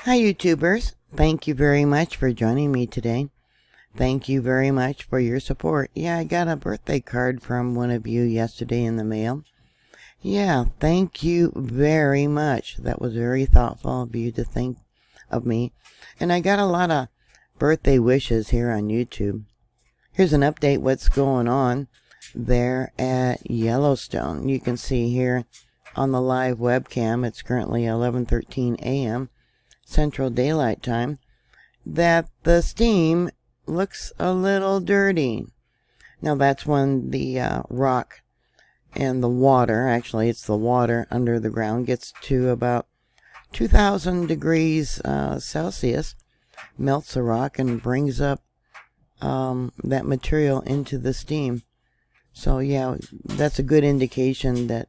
Hi YouTubers, thank you very much for joining me today. Thank you very much for your support. Yeah, I got a birthday card from one of you yesterday in the mail. Yeah, thank you very much. That was very thoughtful of you to think of me. And I got a lot of birthday wishes here on YouTube. Here's an update what's going on there at Yellowstone. You can see here on the live webcam, it's currently 11:13 a.m. Central Daylight Time, that the steam looks a little dirty. Now that's when the rock and the water, actually it's the water under the ground, gets to about 2,000 degrees Celsius, melts the rock and brings up that material into the steam. So yeah, that's a good indication that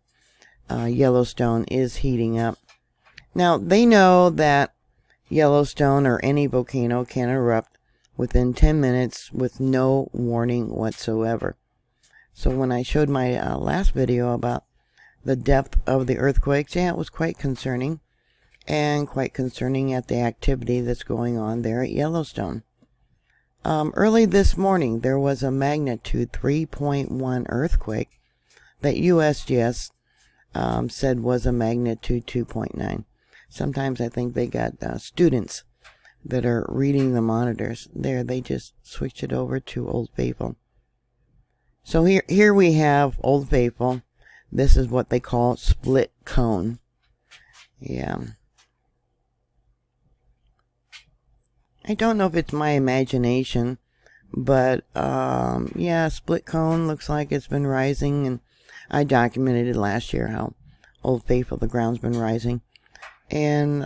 Yellowstone is heating up. Now they know that Yellowstone or any volcano can erupt within 10 minutes with no warning whatsoever. So when I showed my last video about the depth of the earthquakes, yeah, it was quite concerning, and quite concerning at the activity that's going on there at Yellowstone. Early this morning, there was a magnitude 3.1 earthquake that USGS said was a magnitude 2.9. Sometimes I think they got students that are reading the monitors. There, they just switched it over to Old Faithful. So here we have Old Faithful. This is what they call split cone. Yeah. I don't know if it's my imagination, but yeah, split cone looks like it's been rising, and I documented it last year how Old Faithful, the ground's been rising. And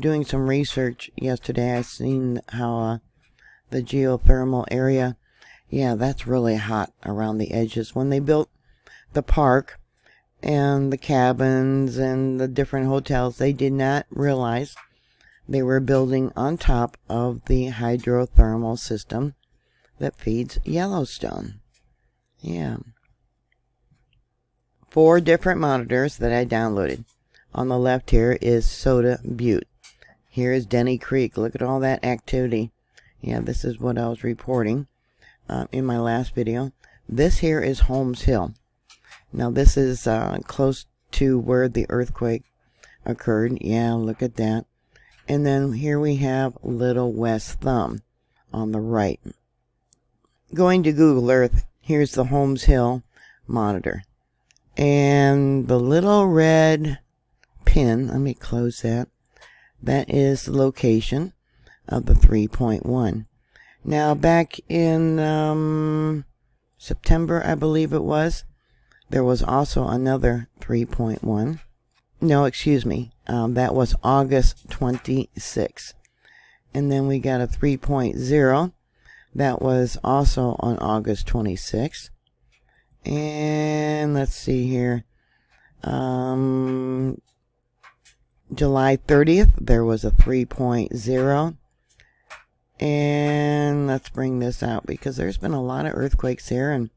doing some research yesterday, I seen how the geothermal area, yeah, that's really hot around the edges. When they built the park and the cabins and the different hotels, they did not realize they were building on top of the hydrothermal system that feeds Yellowstone. Yeah. 4 different monitors that I downloaded. On the left here is Soda Butte. Here is Denny Creek. Look at all that activity. Yeah, this is what I was reporting in my last video. This here is Holmes Hill. Now this is close to where the earthquake occurred. Yeah, look at that. And then here we have Little West Thumb on the right. Going to Google Earth, here's the Holmes Hill monitor. And the little red pin, let me close that. That is the location of the 3.1. Now back in September, I believe it was, there was also another 3.1. No, excuse me. That was August 26. And then we got a 3.0. That was also on August 26. And let's see here. July 30th, there was a 3.0. And let's bring this out because there's been a lot of earthquakes here, and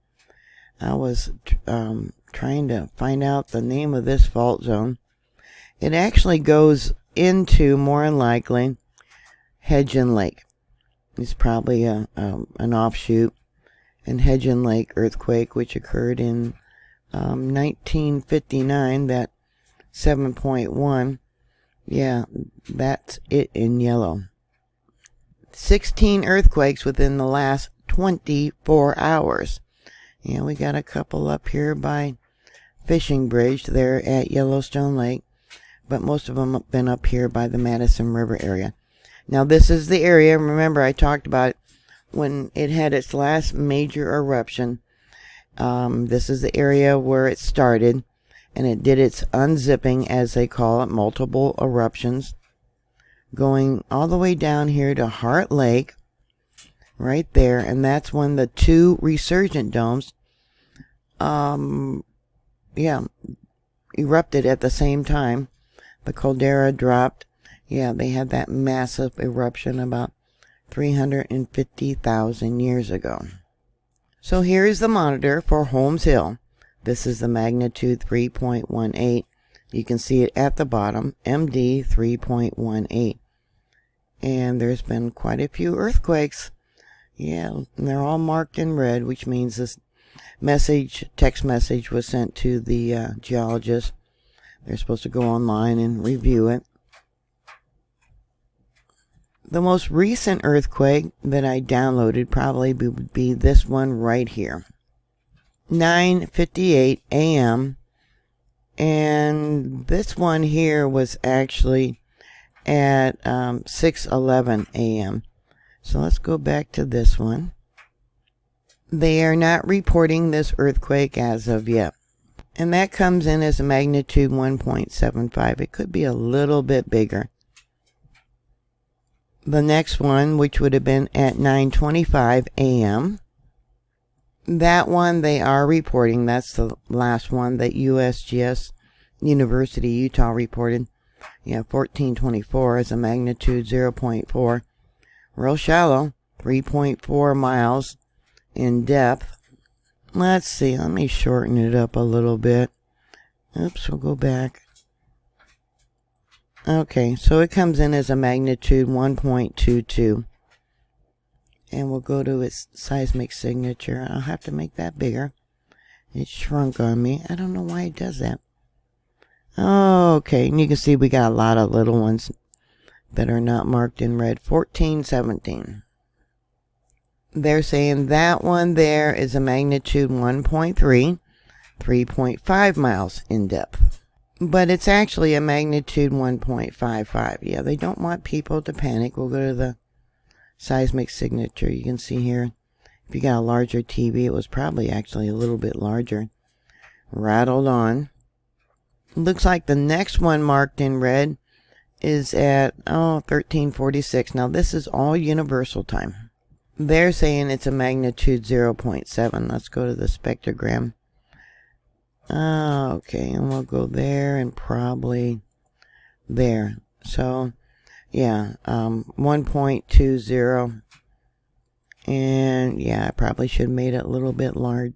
I was trying to find out the name of this fault zone. It actually goes into, more than likely, Hedgen Lake. It's probably an offshoot. And Hedgen Lake earthquake, which occurred in 1959, that 7.1. Yeah, that's it in yellow. 16 earthquakes within the last 24 hours. Yeah, we got a couple up here by Fishing Bridge there at Yellowstone Lake. But most of them have been up here by the Madison River area. Now this is the area, remember I talked about it when it had its last major eruption. This is the area where it started, and it did its unzipping, as they call it, multiple eruptions, going all the way down here to Heart Lake, right there, and that's when the 2 resurgent domes, erupted at the same time. The caldera dropped. Yeah, they had that massive eruption about 350,000 years ago. So here is the monitor for Holmes Hill. This is the magnitude 3.18. You can see it at the bottom, MD 3.18. And there's been quite a few earthquakes. Yeah, and they're all marked in red, which means this text message was sent to the geologists. They're supposed to go online and review it. The most recent earthquake that I downloaded probably would be this one right here. 9:58 a.m. And this one here was actually at 6:11 a.m. So let's go back to this one. They are not reporting this earthquake as of yet. And that comes in as a magnitude 1.75. It could be a little bit bigger. The next one, which would have been at 9:25 a.m. That one they are reporting. That's the last one that USGS University Utah reported. Yeah, 1424 as a magnitude 0.4. Real shallow, 3.4 miles in depth. Let's see, let me shorten it up a little bit. Oops, we'll go back. Okay, so it comes in as a magnitude 1.22. And we'll go to its seismic signature. I'll have to make that bigger. It shrunk on me. I don't know why it does that. Okay, and you can see we got a lot of little ones that are not marked in red. 1417. They're saying that one there is a magnitude 1.3, 3.5 miles in depth. But it's actually a magnitude 1.55. Yeah, they don't want people to panic. We'll go to the seismic signature. You can see here, if you got a larger TV, it was probably actually a little bit larger. Rattled on. Looks like the next one marked in red is at 1346. Now this is all universal time. They're saying it's a magnitude 0.7. Let's go to the spectrogram. Okay, and we'll go there and probably there. So yeah, 1.20. And yeah, I probably should have made it a little bit longer,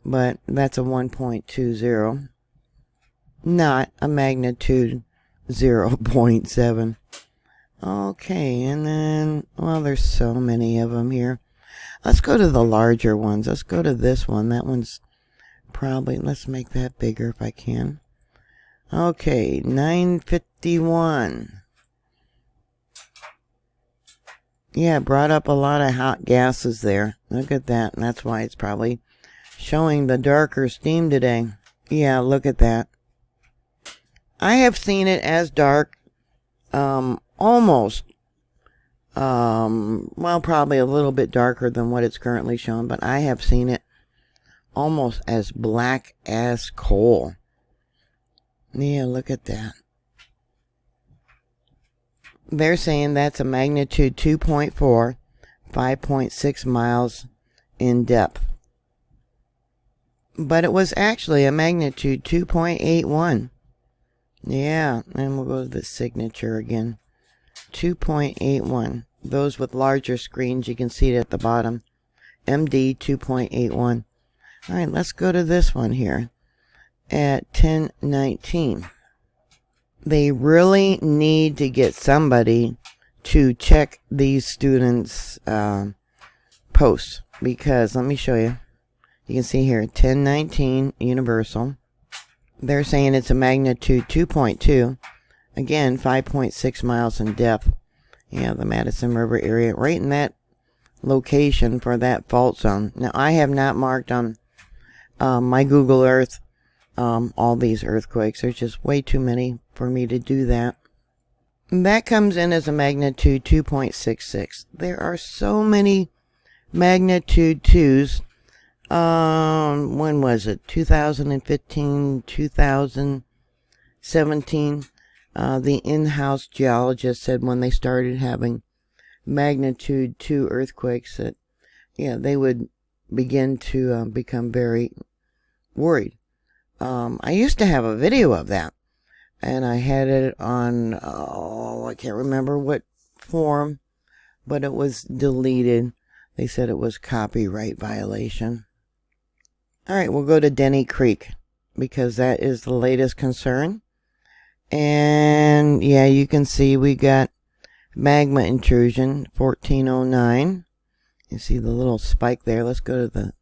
but that's a 1.20. Not a magnitude 0.7. Okay, and then, well, there's so many of them here. Let's go to the larger ones. Let's go to this one. That one's probably, let's make that bigger if I can. Okay, 951. Yeah, brought up a lot of hot gases there. Look at that. And that's why it's probably showing the darker steam today. Yeah, look at that. I have seen it as dark, almost, well, probably a little bit darker than what it's currently showing, but I have seen it almost as black as coal. Yeah, look at that. They're saying that's a magnitude 2.4, 5.6 miles in depth. But it was actually a magnitude 2.81. Yeah, and we'll go to the signature again. 2.81. Those with larger screens, you can see it at the bottom. MD 2.81. All right, let's go to this one here at 10:19. They really need to get somebody to check these students' posts, because let me show you. You can see here 10:19 universal. They're saying it's a magnitude 2.2. Again, 5.6 miles in depth. Yeah, the Madison River area, right in that location for that fault zone. Now, I have not marked on my Google Earth all these earthquakes. There's just way too many for me to do that. That comes in as a magnitude 2.66. There are so many magnitude 2s. When was it? 2015, 2017. The in-house geologist said when they started having magnitude 2 earthquakes that, yeah, they would begin to become very worried. I used to have a video of that, and I had it on, I can't remember what form, but it was deleted. They said it was copyright violation. All right, we'll go to Denny Creek, because that is the latest concern. And yeah, you can see we got Magma intrusion, 1409. You see the little spike there. Let's go to the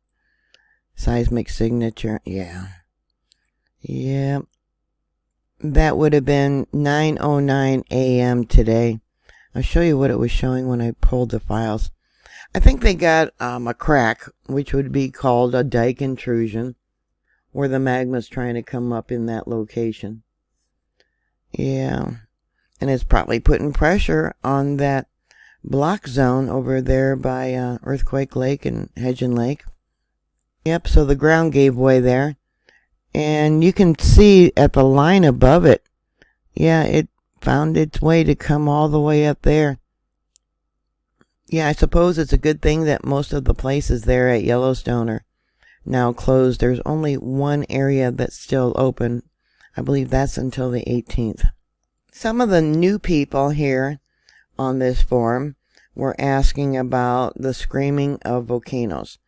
seismic signature. Yeah. Yep. That would have been 9:09 a.m. today. I'll show you what it was showing when I pulled the files. I think they got a crack, which would be called a dike intrusion, where the magma's trying to come up in that location. Yeah. And it's probably putting pressure on that block zone over there by Earthquake Lake and Henig Lake. Yep, so the ground gave way there. And you can see at the line above it, yeah, it found its way to come all the way up there. Yeah, I suppose it's a good thing that most of the places there at Yellowstone are now closed. There's only one area that's still open. I believe that's until the 18th. Some of the new people here on this forum were asking about the screaming of volcanoes.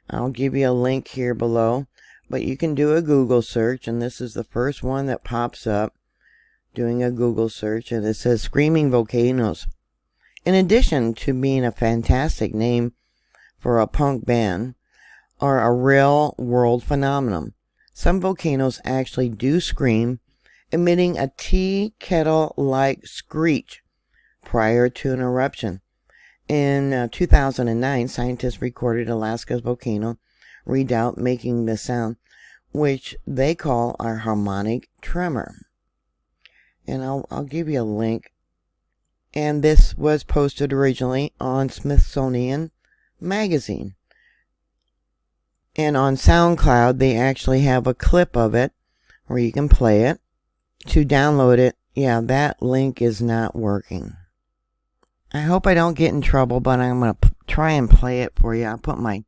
I'll give you a link here below, but you can do a Google search, and this is the first one that pops up doing a Google search, and it says screaming volcanoes. In addition to being a fantastic name for a punk band, are a real world phenomenon. Some volcanoes actually do scream, emitting a tea kettle-like screech prior to an eruption. In 2009, scientists recorded Alaska's volcano redoubt making the sound, which they call a harmonic tremor. And I'll give you a link. And this was posted originally on Smithsonian Magazine. And on SoundCloud, they actually have a clip of it where you can play it. To download it, yeah, that link is not working. I hope I don't get in trouble, but I'm going to try and play it for you. I'll put my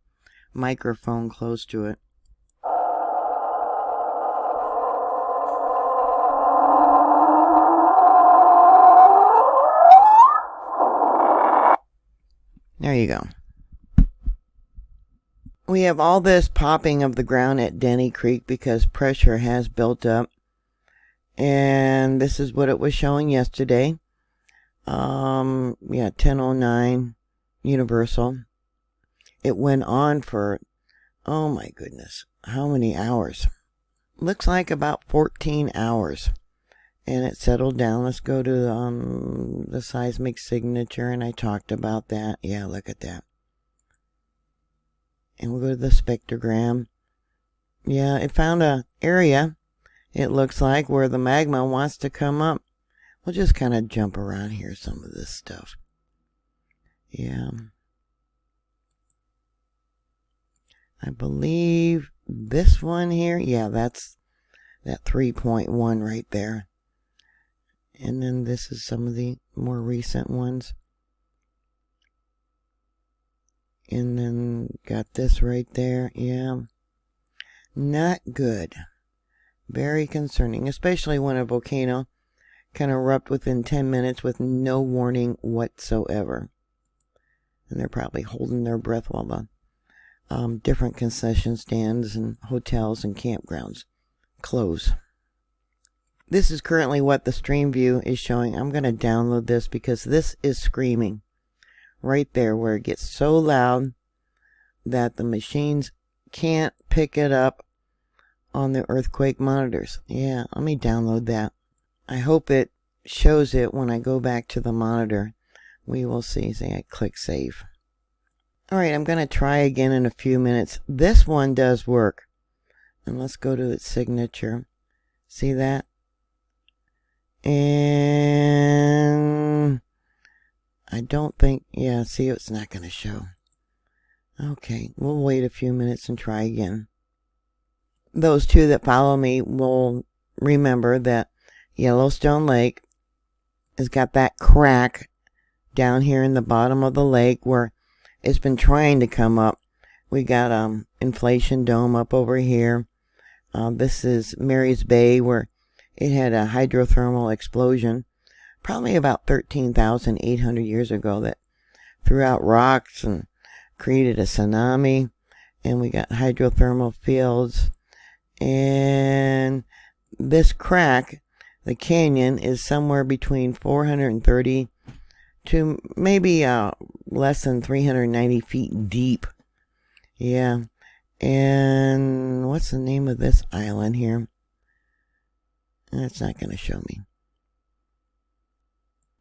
microphone close to it. There you go. We have all this popping of the ground at Denny Creek because pressure has built up. And this is what it was showing yesterday. Yeah, 10:09 Universal. It went on for, oh my goodness, how many hours? Looks like about 14 hours. And it settled down. Let's go to the seismic signature, and I talked about that. Yeah, look at that. And we'll go to the spectrogram. Yeah, it found an area, it looks like, where the magma wants to come up. We'll just kind of jump around here, some of this stuff. Yeah. I believe this one here, yeah, that's that 3.1 right there. And then this is some of the more recent ones. And then got this right there. Yeah. Not good. Very concerning. Especially when a volcano can erupt within 10 minutes with no warning whatsoever. And they're probably holding their breath while the different concession stands and hotels and campgrounds close. This is currently what the stream view is showing. I'm going to download this because this is screaming. Right there where it gets so loud that the machines can't pick it up on the earthquake monitors. Yeah, let me download that. I hope it shows it when I go back to the monitor. We will see. Say I click save. Alright, I'm going to try again in a few minutes. This one does work. And let's go to its signature. See that? And I don't think, yeah, see, it's not going to show. Okay, we'll wait a few minutes and try again. Those two that follow me will remember that Yellowstone Lake has got that crack down here in the bottom of the lake where it's been trying to come up. We got Inflation Dome up over here. This is Mary's Bay where it had a hydrothermal explosion probably about 13,800 years ago that threw out rocks and created a tsunami. And we got hydrothermal fields. And this crack, the canyon, is somewhere between 430 to maybe less than 390 feet deep. Yeah. And what's the name of this island here? It's not going to show me.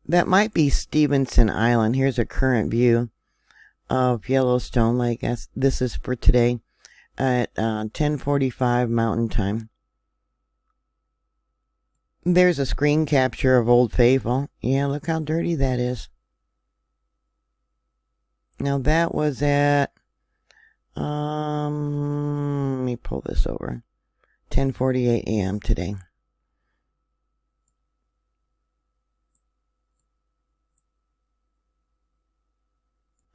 That might be Stevenson Island. Here's a current view of Yellowstone Lake. This is for today at 10:45 Mountain Time. There's a screen capture of Old Faithful. Yeah, look how dirty that is. Now that was at, let me pull this over, 10:48 a.m. today.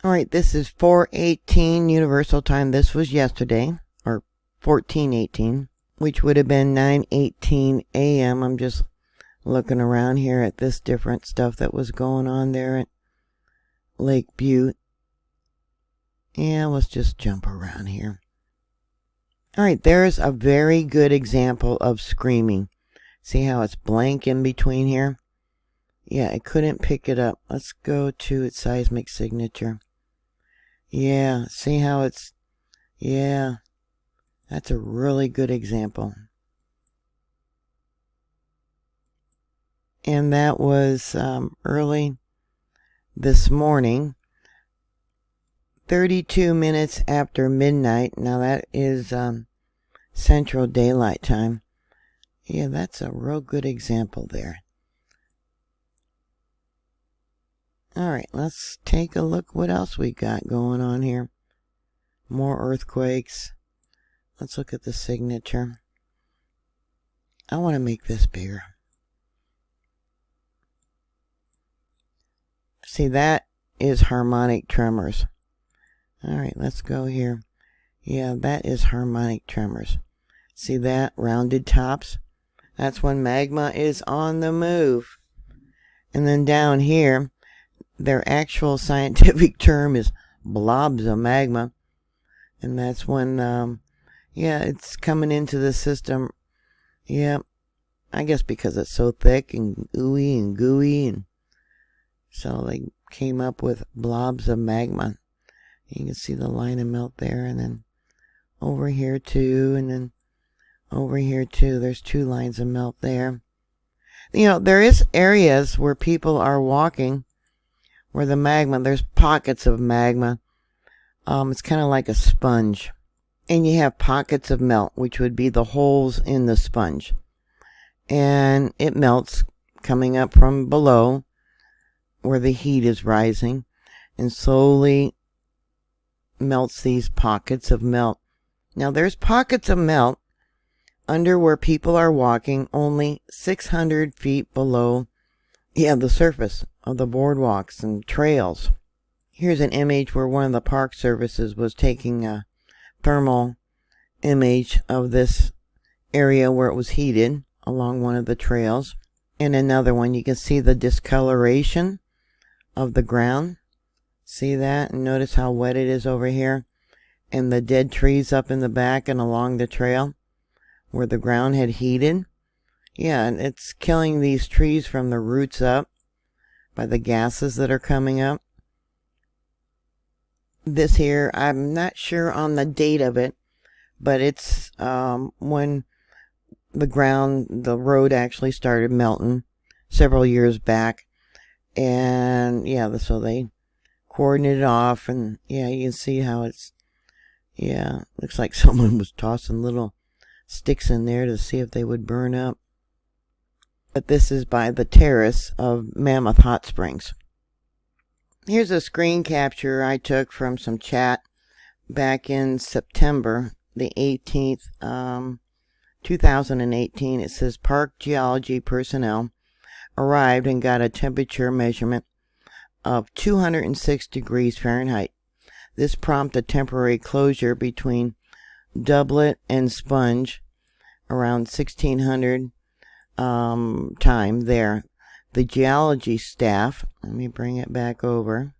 Alright, this is 4:18 Universal Time. This was yesterday, or 14:18, which would have been 9:18 a.m. I'm just looking around here at this different stuff that was going on there at Lake Butte. Yeah, let's just jump around here. Alright, there's a very good example of screaming. See how it's blank in between here? Yeah, I couldn't pick it up. Let's go to its seismic signature. Yeah, see how it's... Yeah, that's a really good example. And that was early this morning, 32 minutes after midnight. Now that is Central Daylight Time. Yeah, that's a real good example there. Alright, let's take a look what else we got going on here. More earthquakes. Let's look at the signature. I want to make this bigger. See, that is harmonic tremors. Alright, let's go here. Yeah, that is harmonic tremors. See that? Rounded tops. That's when magma is on the move. And then down here, their actual scientific term is blobs of magma. And that's when, yeah, it's coming into the system. Yeah, I guess because it's so thick and ooey and gooey. And so they came up with blobs of magma. You can see the line of melt there. And then over here too. And then over here too. There's two lines of melt there. You know, there is areas where people are walking where the magma, there's pockets of magma. It's kind of like a sponge. And you have pockets of melt, which would be the holes in the sponge. And it melts coming up from below where the heat is rising and slowly melts these pockets of melt. Now there's pockets of melt under where people are walking only 600 feet below the surface of the boardwalks and trails. Here's an image where one of the park services was taking a thermal image of this area where it was heated along one of the trails. And another one, you can see the discoloration of the ground. See that? And notice how wet it is over here. And the dead trees up in the back and along the trail where the ground had heated. Yeah, and it's killing these trees from the roots up by the gases that are coming up. This here, I'm not sure on the date of it, but it's when the road actually started melting several years back. And yeah, so they cordoned it off, and yeah, you can see how it's, yeah, looks like someone was tossing little sticks in there to see if they would burn up. But this is by the terrace of Mammoth Hot Springs. Here's a screen capture I took from some chat back in September the 18th, 2018. It says park geology personnel arrived and got a temperature measurement of 206 degrees Fahrenheit. This prompted a temporary closure between Doublet and Sponge around 1600 time there. The geology staff, let me bring it back over,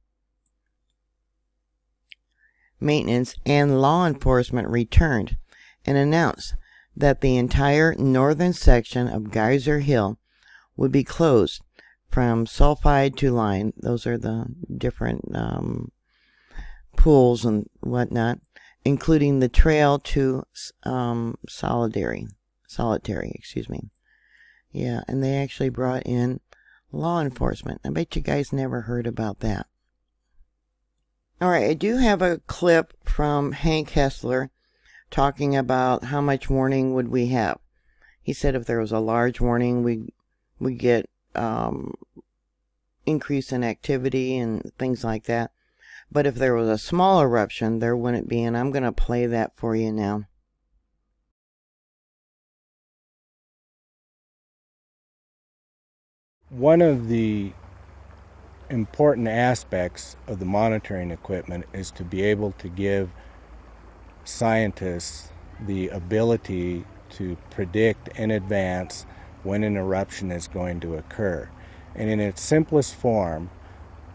maintenance and law enforcement returned and announced that the entire northern section of Geyser Hill would be closed from sulfide to line. Those are the different pools and whatnot, including the trail to solitary, excuse me. Yeah, and they actually brought in law enforcement. I bet you guys never heard about that. Alright, I do have a clip from Hank Hessler talking about how much warning would we have. He said if there was a large warning, we get increase in activity and things like that. But if there was a small eruption, there wouldn't be, and I'm going to play that for you now. One of the important aspects of the monitoring equipment is to be able to give scientists the ability to predict in advance when an eruption is going to occur. And in its simplest form,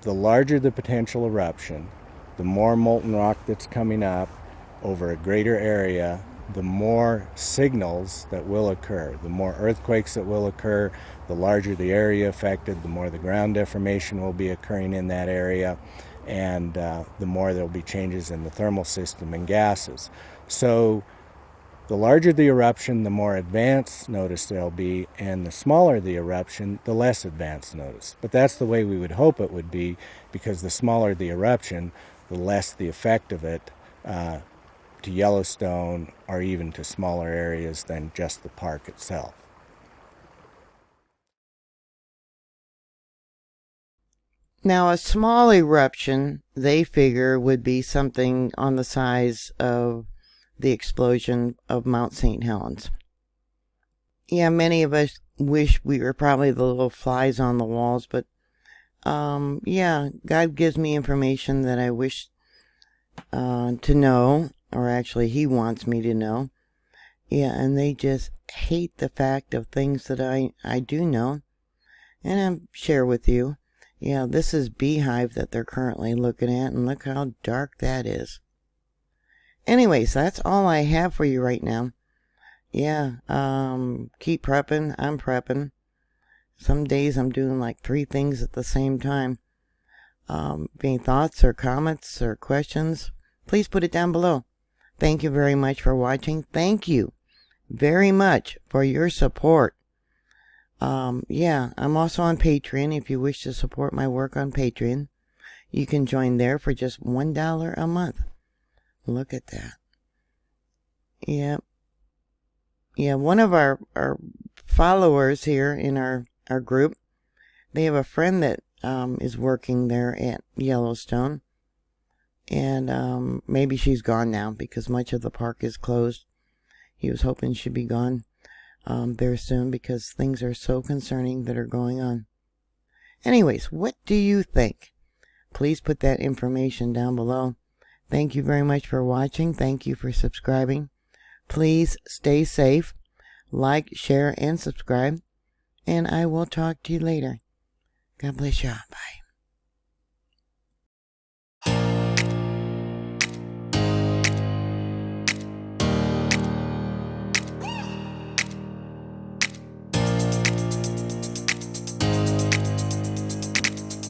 the larger the potential eruption, the more molten rock that's coming up over a greater area, the more signals that will occur, the more earthquakes that will occur, the larger the area affected, the more the ground deformation will be occurring in that area, and the more there will be changes in the thermal system and gases. So the larger the eruption, the more advanced notice there'll be, and the smaller the eruption, the less advanced notice. But that's the way we would hope it would be, because the smaller the eruption, the less the effect of it to Yellowstone or even to smaller areas than just the park itself. Now, a small eruption, they figure, would be something on the size of the explosion of Mount St. Helens. Yeah, many of us wish we were probably the little flies on the walls, but yeah, God gives me information that I wish to know, or actually He wants me to know. Yeah, and they just hate the fact of things that I do know, and I share with you. Yeah, this is Beehive that they're currently looking at, and look how dark that is. Anyways, that's all I have for you right now. Yeah, keep prepping. I'm prepping. Some days I'm doing like 3 things at the same time. Any thoughts or comments or questions, please put it down below. Thank you very much for watching. Thank you very much for your support. Yeah, I'm also on Patreon. If you wish to support my work on Patreon, you can join there for just $1 a month. Look at that. Yep. Yeah, one of our followers here in our group, they have a friend that is working there at Yellowstone. And maybe she's gone now because much of the park is closed. He was hoping she'd be gone very soon because things are so concerning that are going on. Anyways, what do you think? Please put that information down below. Thank you very much for watching. Thank you for subscribing. Please stay safe. Like, share, and subscribe. And I will talk to you later. God bless you. Bye.